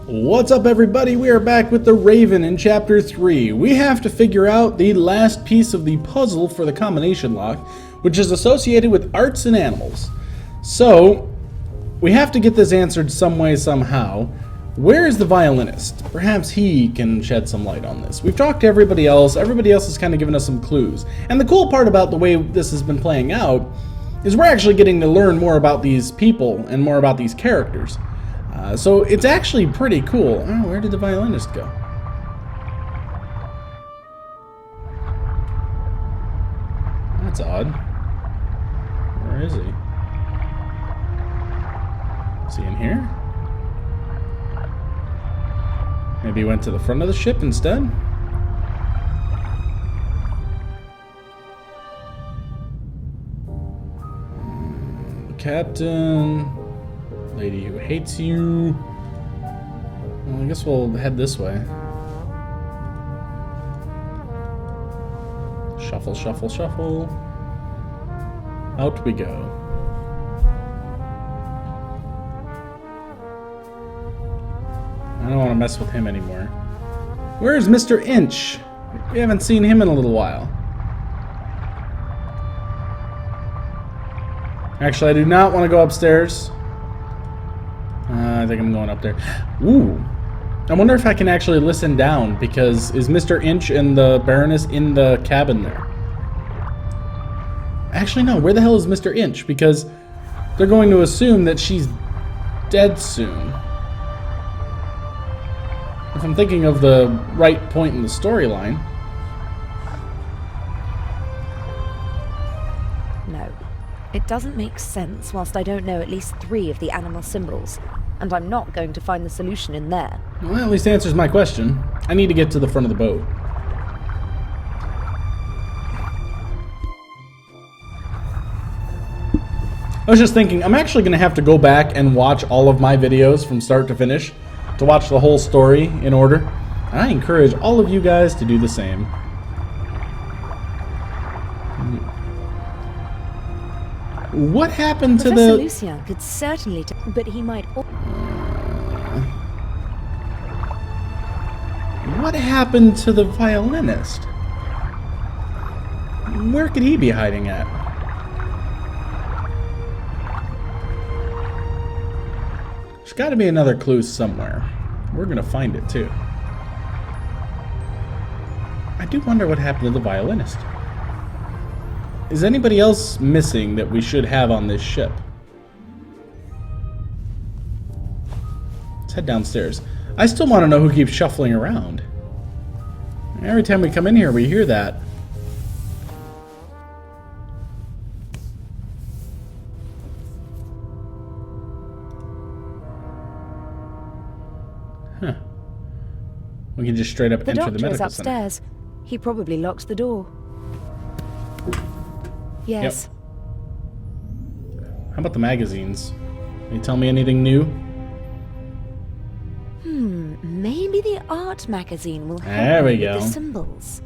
What's up, everybody? We are back with the Raven in Chapter 3. We have to figure out the last piece of the puzzle for the combination lock, which is associated with arts and animals. So, we have to get this answered some way, somehow. Where is the violinist? Perhaps he can shed some light on this. We've talked to everybody else. Everybody else has kind of given us some clues. And the cool part about the way this has been playing out is we're actually getting to learn more about these people and more about these characters. So it's actually pretty cool. Oh, where did the violinist go? That's odd. Where is he? Is he in here? Maybe he went to the front of the ship instead? Captain... Lady who hates you. Well, I guess we'll head this way. Shuffle, shuffle, shuffle. Out we go. I don't want to mess with him anymore. Where's Mr. Inch? We haven't seen him in a little while. Actually, I do not want to go upstairs. I think I'm going up there. Ooh. I wonder if I can actually listen down, because is Mr. Inch and the Baroness in the cabin there? Actually, no. Where the hell is Mr. Inch? Because they're going to assume that she's dead soon. If I'm thinking of the right point in the storyline. No. It doesn't make sense whilst I don't know at least 3 of the animal symbols. And I'm not going to find the solution in there. Well, that at least answers my question. I need to get to the front of the boat. I was just thinking, I'm actually going to have to go back and watch all of my videos from start to finish to watch the whole story in order. And I encourage all of you guys to do the same. What happened to Professor the... Lucien could certainly but he might... What happened to the violinist? Where could he be hiding at? There's got to be another clue somewhere. We're going to find it, too. I do wonder what happened to the violinist. Is anybody else missing that we should have on this ship? Let's head downstairs. I still want to know who keeps shuffling around. Every time we come in here, we hear that. Huh. We can just straight up enter the medical center. The doctor is upstairs. He probably locked the door. Yes. Yep. How about the magazines? Can you tell me anything new? Maybe the art magazine will help There we me go. with the symbols.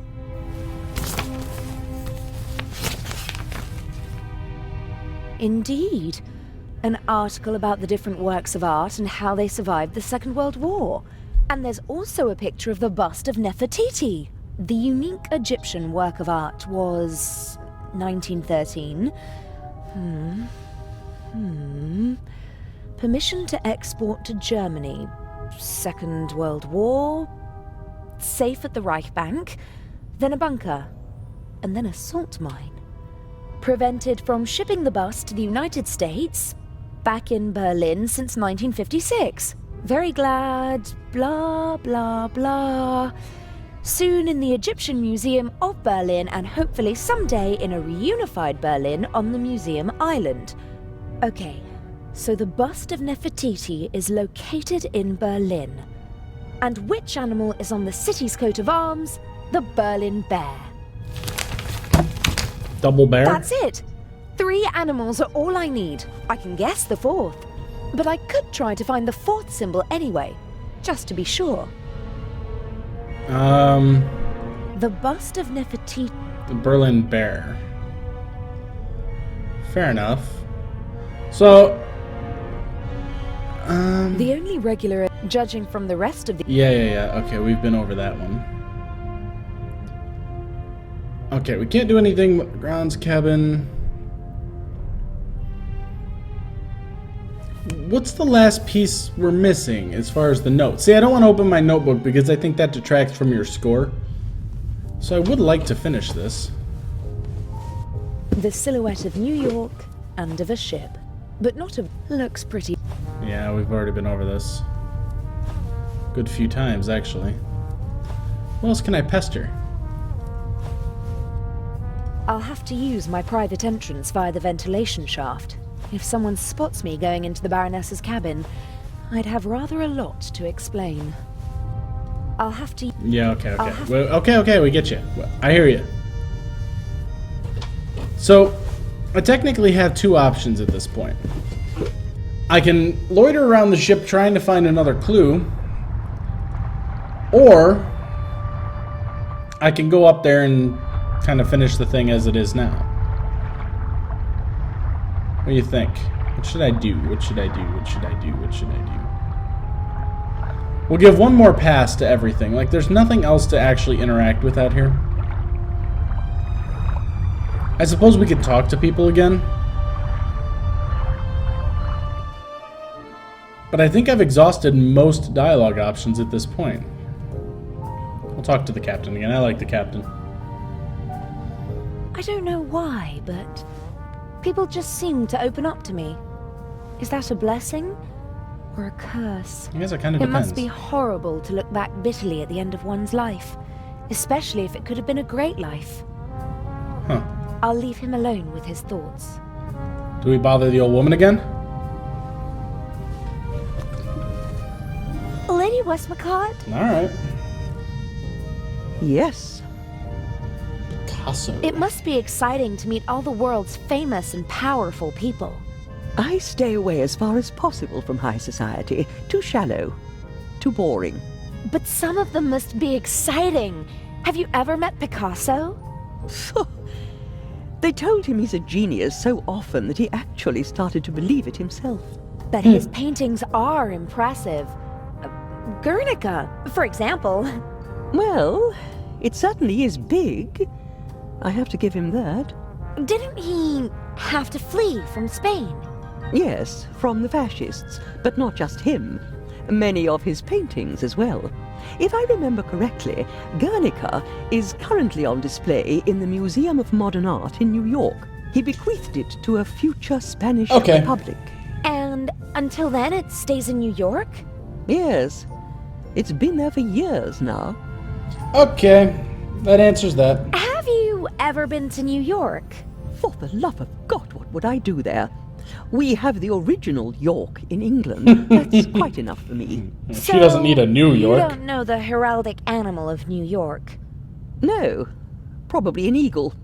Indeed. An article about the different works of art and how they survived the Second World War. And there's also a picture of the bust of Nefertiti. The unique Egyptian work of art was... 1913. Permission to export to Germany. Second World War. Safe at the Reich Bank. Then a bunker. And then a salt mine. Prevented from shipping the bus to the United States. Back in Berlin since 1956. Very glad. Blah, blah, blah. Soon in the Egyptian Museum of Berlin, and hopefully someday in a reunified Berlin on the Museum Island. Okay, so the bust of Nefertiti is located in Berlin. And which animal is on the city's coat of arms? The Berlin bear. Double bear? That's it! 3 animals are all I need. I can guess the 4th. But I could try to find the 4th symbol anyway, just to be sure. The bust of Nefertiti. The Berlin bear. Fair enough. So, The only regular... Judging from the rest of the... Yeah. Okay, we've been over that one. Okay, we can't do anything with the grounds cabin. What's the last piece we're missing as far as the notes? See, I don't want to open my notebook because I think that detracts from your score. So I would like to finish this. The silhouette of New York and of a ship. But not a... looks pretty... Yeah, we've already been over this. Good few times, actually. What else can I pester? I'll have to use my private entrance via the ventilation shaft. If someone spots me going into the Baroness's cabin, I'd have rather a lot to explain. I'll have to... Yeah, okay. Well, okay, we get you. I hear you. So, I technically have two options at this point. I can loiter around the ship trying to find another clue, or I can go up there and kind of finish the thing as it is now. What do you think? What should I do? What should I do? What should I do? What should I do? We'll give one more pass to everything. Like, there's nothing else to actually interact with out here. I suppose we could talk to people again. But I think I've exhausted most dialogue options at this point. I'll talk to the captain again. I like the captain. I don't know why, but people just seem to open up to me. Is that a blessing or a curse? I guess it kind of It depends. must be horrible to look back bitterly at the end of one's life, especially if it could have been a great life. Huh. I'll leave him alone with his thoughts. Do we bother the old woman again? Lady Westmacott? Alright. Yes. Picasso. It must be exciting to meet all the world's famous and powerful people. I stay away as far as possible from high society. Too shallow. Too boring. But some of them must be exciting. Have you ever met Picasso? They told him he's a genius so often that he actually started to believe it himself. But his paintings are impressive. Guernica, for example. Well, it certainly is big. I have to give him that. Didn't he have to flee from Spain? Yes, from the fascists, but not just him. Many of his paintings as well. If I remember correctly, Guernica is currently on display in the Museum of Modern Art in New York. He bequeathed it to a future Spanish Republic. And until then it stays in New York? Yes. It's been there for years now. Okay, that answers that. Have you ever been to New York? For the love of God, what would I do there? We have the original York in England. That's quite enough for me. She doesn't need a New York. You don't know the heraldic animal of New York? No, probably an eagle.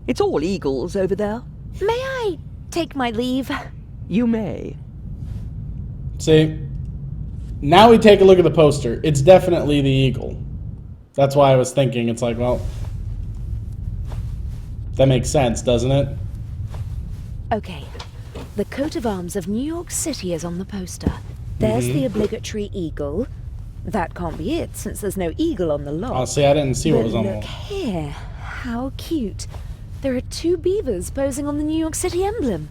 It's all eagles over there. May I take my leave? You may. See, now we take a look at the poster. It's definitely the eagle. That's why I was thinking, it's like, well, that makes sense, doesn't it? Okay. The coat of arms of New York City is on the poster. There's the obligatory eagle. That can't be it, since there's no eagle on the log. Oh, see, I didn't see what But was on look the... here. How cute. There are two beavers posing on the New York City emblem.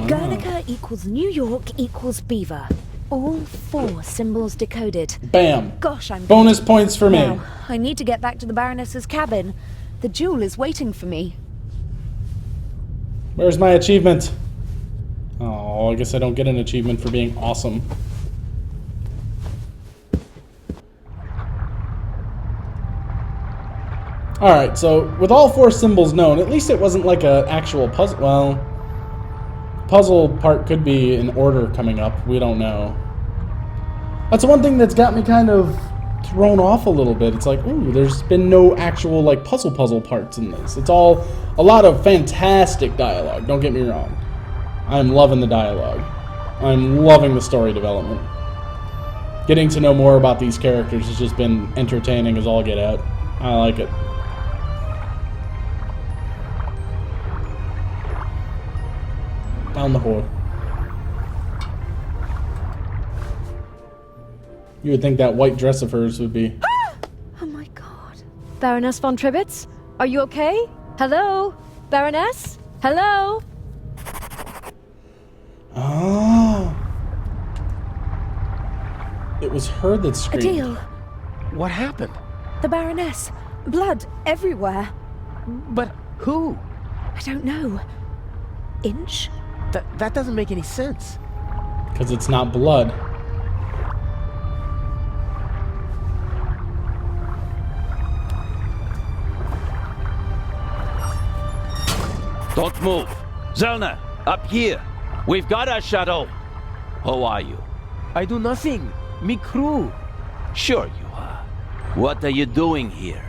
Guernica equals New York equals beaver. All four symbols decoded. Bam. Gosh, I'm... Bonus points for me. Now, I need to get back to the Baroness's cabin. The jewel is waiting for me. Where's my achievement? Oh, I guess I don't get an achievement for being awesome. Alright, so with all four symbols known, at least it wasn't like an actual puzzle. Well, puzzle part could be in order coming up. We don't know. That's one thing that's got me kind of thrown off a little bit. It's like, ooh, there's been no actual like puzzle parts in this. It's all a lot of fantastic dialogue, don't get me wrong. I'm loving the dialogue. I'm loving the story development. Getting to know more about these characters has just been entertaining as all get out. I like it. Down the hole. You would think that white dress of hers would be. Oh my god. Baroness von Tribbets? Are you okay? Hello? Baroness? Hello? Oh. It was her that screamed. Adele. What happened? The Baroness. Blood everywhere. But who? I don't know. Inch? That doesn't make any sense. Because it's not blood. Don't move. Zelna, up here. We've got our shadow. How are you? I do nothing. Me crew. Sure you are. What are you doing here?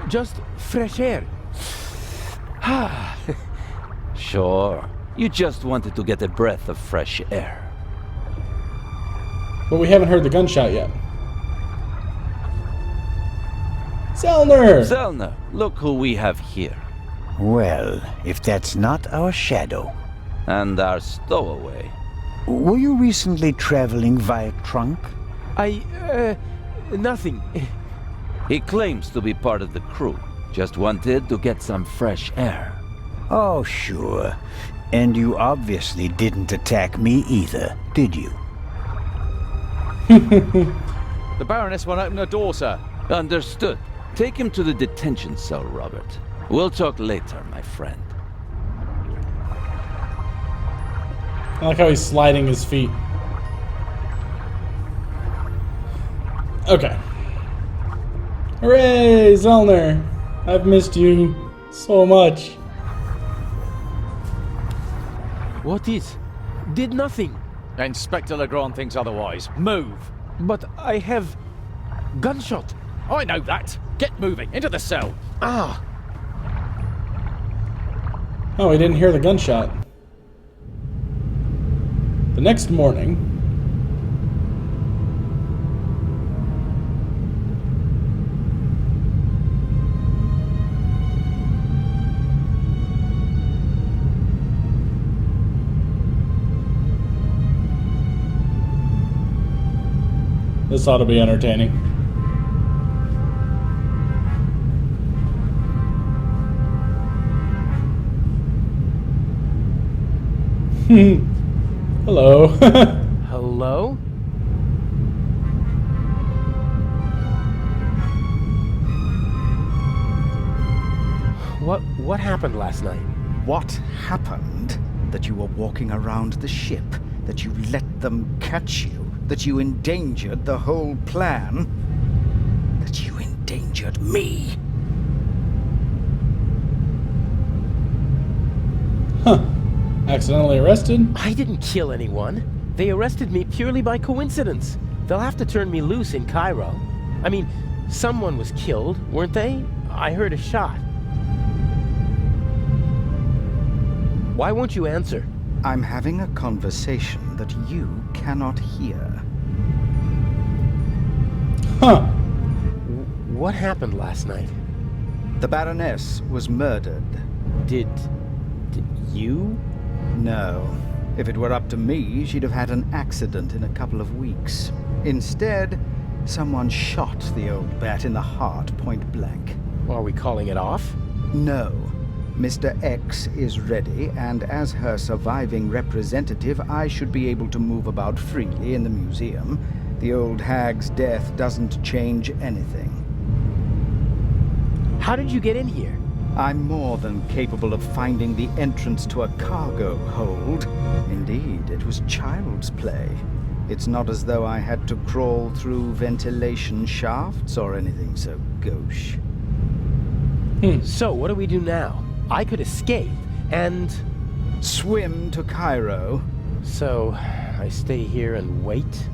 Just fresh air. Sure. You just wanted to get a breath of fresh air. But we haven't heard the gunshot yet. Selner! Zelna, look who we have here. Well, if that's not our shadow. And our stowaway. Were you recently traveling via trunk? Nothing. He claims to be part of the crew. Just wanted to get some fresh air. Oh, sure. And you obviously didn't attack me either, did you? The Baroness won't open her door, sir. Understood. Take him to the detention cell, Robert. We'll talk later, my friend. I like how he's sliding his feet. Okay. Hooray, Zelner! I've missed you so much. What is? Did nothing. Inspector Legrand thinks otherwise. Move. But I have... gunshot. I know that. Get moving. Into the cell. Ah. Oh, he didn't hear the gunshot. The next morning... This ought to be entertaining. Hello. Hello? What happened last night? What happened? That you were walking around the ship, that you let them catch you, that you endangered the whole plan, that you endangered me. Huh. Accidentally arrested? I didn't kill anyone. They arrested me purely by coincidence. They'll have to turn me loose in Cairo. I mean, someone was killed, weren't they? I heard a shot. Why won't you answer? I'm having a conversation that you cannot hear. Huh. What happened last night? The Baroness was murdered. Did you? No. If it were up to me, she'd have had an accident in a couple of weeks. Instead, someone shot the old bat in the heart point blank. Are we calling it off? No. Mr. X is ready, and as her surviving representative, I should be able to move about freely in the museum. The old hag's death doesn't change anything. How did you get in here? I'm more than capable of finding the entrance to a cargo hold. Indeed, it was child's play. It's not as though I had to crawl through ventilation shafts or anything so gauche. So, what do we do now? I could escape, and... Swim to Cairo. So, I stay here and wait?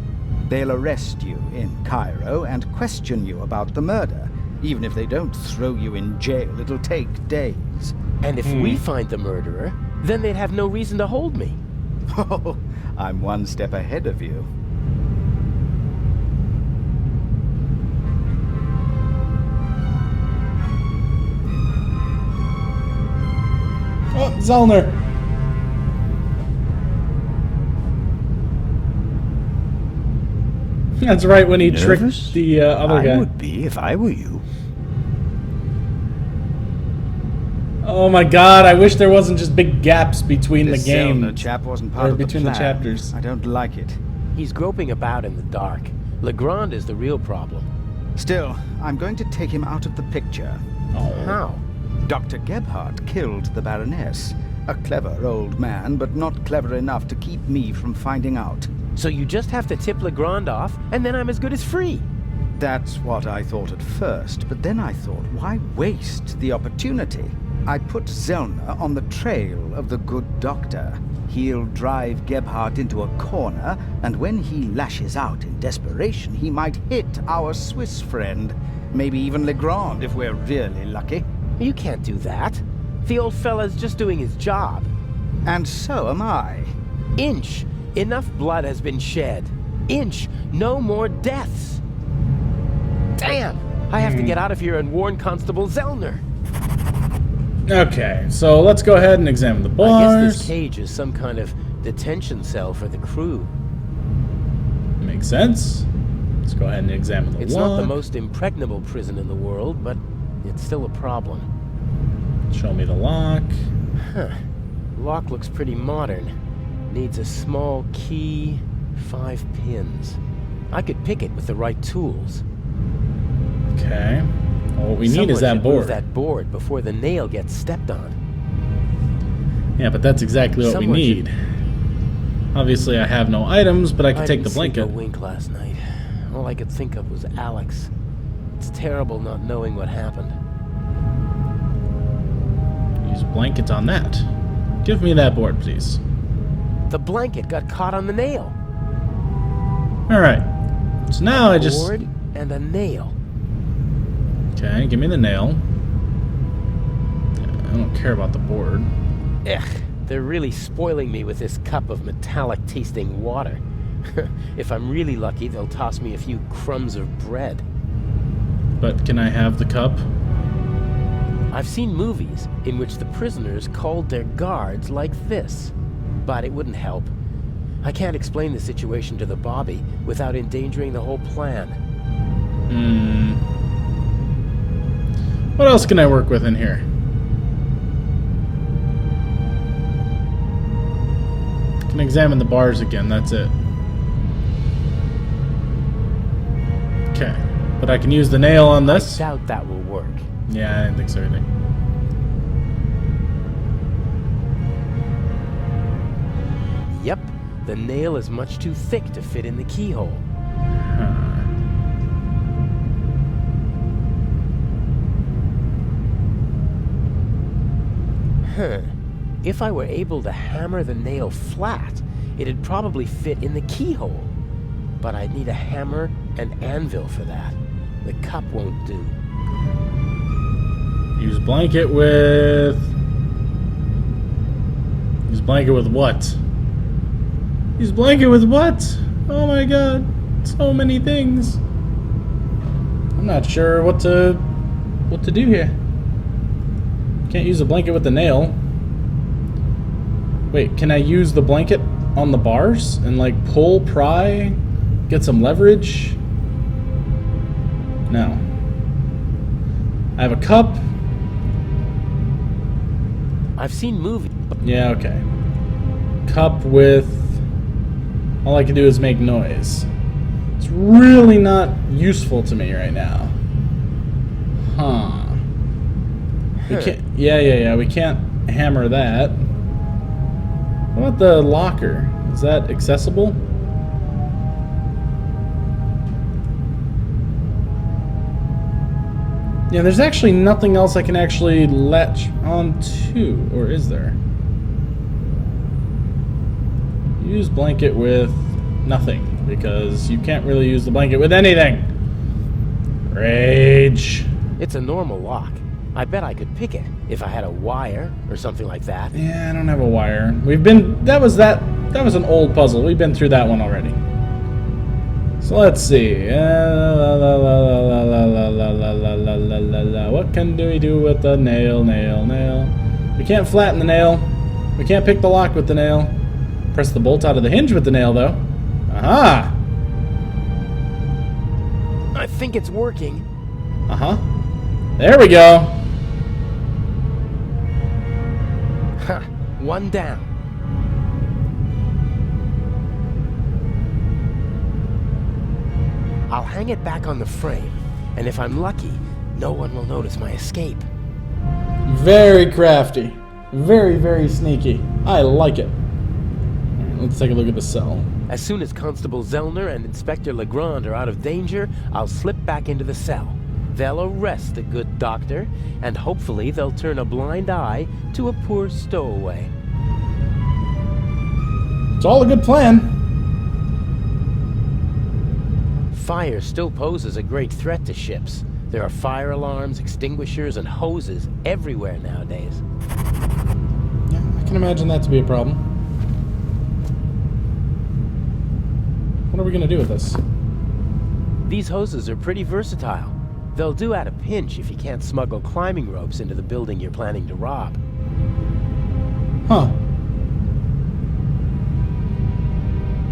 They'll arrest you in Cairo and question you about the murder. Even if they don't throw you in jail, it'll take days. And if we find the murderer, then they'd have no reason to hold me. Oh, I'm one step ahead of you. Oh, Zellner. That's right, when he Nervous? tricked the other guy. I would be if I were you. Oh my god, I wish there wasn't just big gaps between This the game. Zellner chap wasn't part or of the between the plan. chapters. I don't like it. He's groping about in the dark. Legrand is the real problem. Still, I'm going to take him out of the picture. Oh. How? Dr. Gebhardt killed the Baroness. A clever old man, but not clever enough to keep me from finding out. So you just have to tip Legrand off, and then I'm as good as free. That's what I thought at first, but then I thought, why waste the opportunity? I put Zellner on the trail of the good doctor. He'll drive Gebhardt into a corner, and when he lashes out in desperation, he might hit our Swiss friend. Maybe even Legrand, if we're really lucky. You can't do that. The old fella's just doing his job. And so am I. Inch, enough blood has been shed. Inch, no more deaths. Damn! I have to get out of here and warn Constable Zellner. Okay, so let's go ahead and examine the I bars. guess this cage is some kind of detention cell for the crew. Makes sense. Let's go ahead and examine the It's lock. not the most impregnable prison in the world, but it's still a problem. Show me the lock. Huh. Lock looks pretty modern. Needs a small key, 5 pins. I could pick it with the right tools. Okay. Well, what we need is Someone that should board. move that board before the nail gets stepped on. Yeah, but that's exactly what Someone we need. Obviously, I have no items, but I can take the didn't sleep blanket. a wink last night. All I could think of was Alex. It's terrible not knowing what happened. Use blankets on that. Give me that board, please. The blanket got caught on the nail. Alright. So now I just... Board and a nail. Okay, give me the nail. I don't care about the board. Ugh, they're really spoiling me with this cup of metallic-tasting water. If I'm really lucky, they'll toss me a few crumbs of bread. But can I have the cup? I've seen movies in which the prisoners called their guards like this. But it wouldn't help. I can't explain the situation to the Bobby without endangering the whole plan. What else can I work with in here? I can examine the bars again, that's it. Okay. But I can use the nail on I this? doubt that will work. Yeah, I didn't think so either. Yep, the nail is much too thick to fit in the keyhole. Huh. If I were able to hammer the nail flat, it'd probably fit in the keyhole. But I'd need a hammer and anvil for that. The cup won't do. Use blanket with... Use blanket with what? Use blanket with what? Oh my god. So many things. I'm not sure what to do here. Can't use a blanket with the nail. Wait, can I use the blanket on the bars and like pull, pry, get some leverage? No. I have a cup. I've seen movies. Yeah, okay. Cup with... All I can do is make noise. It's really not useful to me right now. Huh. We can't... Yeah, we can't hammer that. What about the locker? Is that accessible? Yeah, there's actually nothing else I can actually latch onto, or is there? Use blanket with nothing, because you can't really use the blanket with anything. Rage. It's a normal lock. I bet I could pick it if I had a wire or something like that. Yeah, I don't have a wire. That was an old puzzle. We've been through that one already. So let's see. What can we do with the nail? We can't flatten the nail. We can't pick the lock with the nail. Press the bolt out of the hinge with the nail, though. Aha! I think it's working. Uh-huh. There we go. Ha! One down. I'll hang it back on the frame, and if I'm lucky, no one will notice my escape. Very crafty. Very, very sneaky. I like it. Alright, let's take a look at the cell. As soon as Constable Zellner and Inspector Legrand are out of danger, I'll slip back into the cell. They'll arrest the good doctor, and hopefully they'll turn a blind eye to a poor stowaway. It's all a good plan. Fire still poses a great threat to ships. There are fire alarms, extinguishers, and hoses everywhere nowadays. Yeah, I can imagine that to be a problem. What are we going to do with this? These hoses are pretty versatile. They'll do at a pinch if you can't smuggle climbing ropes into the building you're planning to rob. Huh.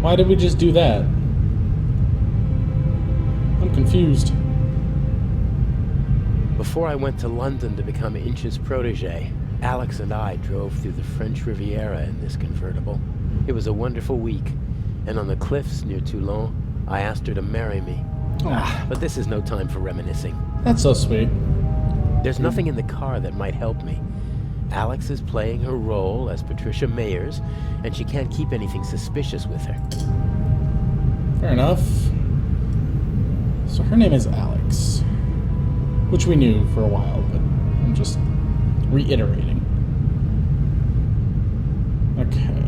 Why did we just do that? I'm confused. Before I went to London to become Inch's protege, Alex and I drove through the French Riviera in this convertible. It was a wonderful week, and on the cliffs near Toulon, I asked her to marry me. But this is no time for reminiscing. That's so sweet. There's nothing in the car that might help me. Alex is playing her role as Patricia Mayers, and she can't keep anything suspicious with her. Fair enough. So her name is Alex, which we knew for a while, but I'm just reiterating. Okay.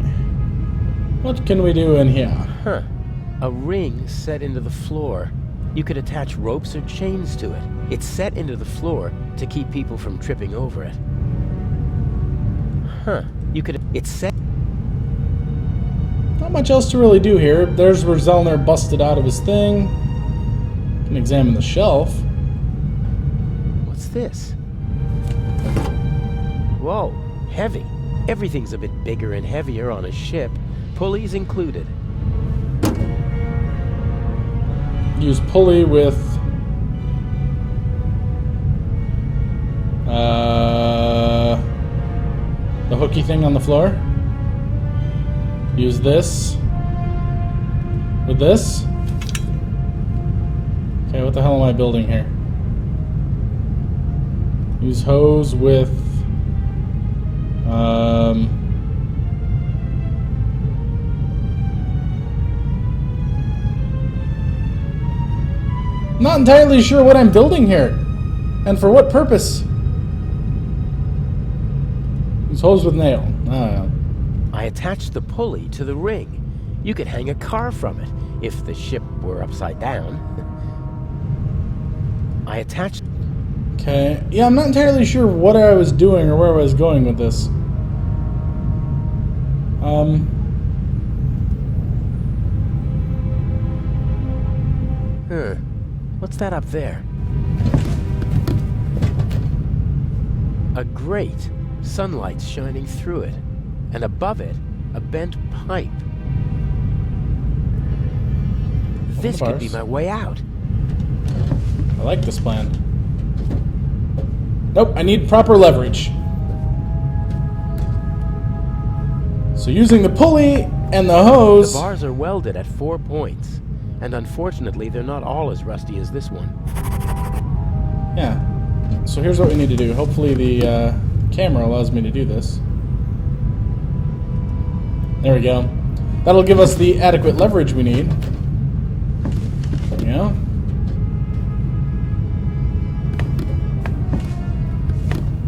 What can we do in here? Huh. A ring set into the floor. You could attach ropes or chains to it. It's set into the floor to keep people from tripping over it. Huh. It's set... Not much else to really do here. There's where Zellner busted out of his thing. Can examine the shelf. What's this? Whoa, heavy. Everything's a bit bigger and heavier on a ship, pulleys included. Use pulley with the hooky thing on the floor. Use this with this. Okay, what the hell am I building here? Use hose with not entirely sure what I'm building here, and for what purpose. Use hose with nail. I don't know. I attached the pulley to the ring. You could hang a car from it, if the ship were upside down. I attached... Okay, yeah, I'm not entirely sure what I was doing or where I was going with this. What's that up there? A grate. Sunlight's shining through it. And above it, a bent pipe. This could be my way out. I like this plan. Nope, I need proper leverage. So using the pulley and the hose... The bars are welded at 4 points. And unfortunately, they're not all as rusty as this one. Yeah. So here's what we need to do. Hopefully the camera allows me to do this. There we go. That'll give us the adequate leverage we need. Yeah.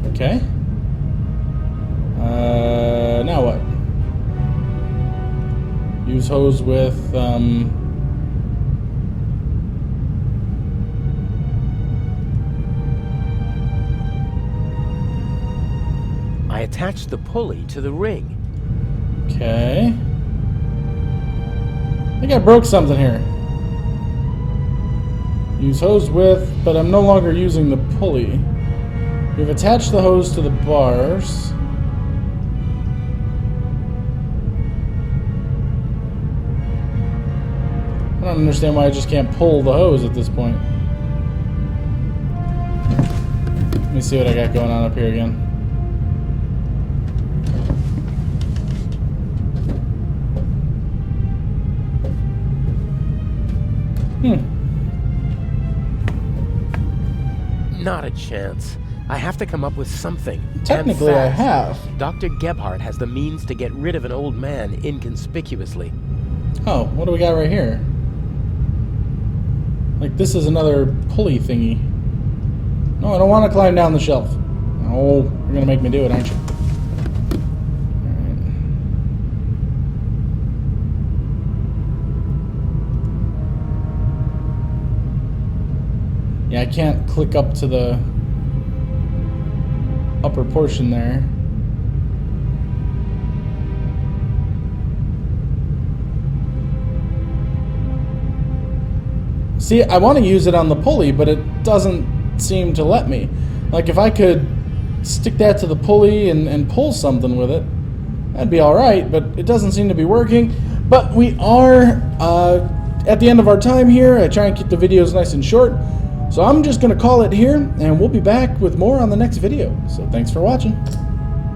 Okay. Now what? Use hose with, I attached the pulley to the ring. Okay. I think I broke something here. Use hose with, but I'm no longer using the pulley. We've attached the hose to the bars. I don't understand why I just can't pull the hose at this point. Let me see what I got going on up here again. Not a chance. I have to come up with something. Technically, I have. Dr. Gebhardt has the means to get rid of an old man inconspicuously. Oh, what do we got right here? Like, this is another pulley thingy. No, I don't want to climb down the shelf. Oh, you're going to make me do it, aren't you? Alright. Yeah, I can't click up to the upper portion there. See, I want to use it on the pulley, but it doesn't seem to let me. Like, if I could stick that to the pulley and pull something with it, that'd be alright, but it doesn't seem to be working. But we are at the end of our time here. I try and keep the videos nice and short. So I'm just going to call it here, and we'll be back with more on the next video. So thanks for watching.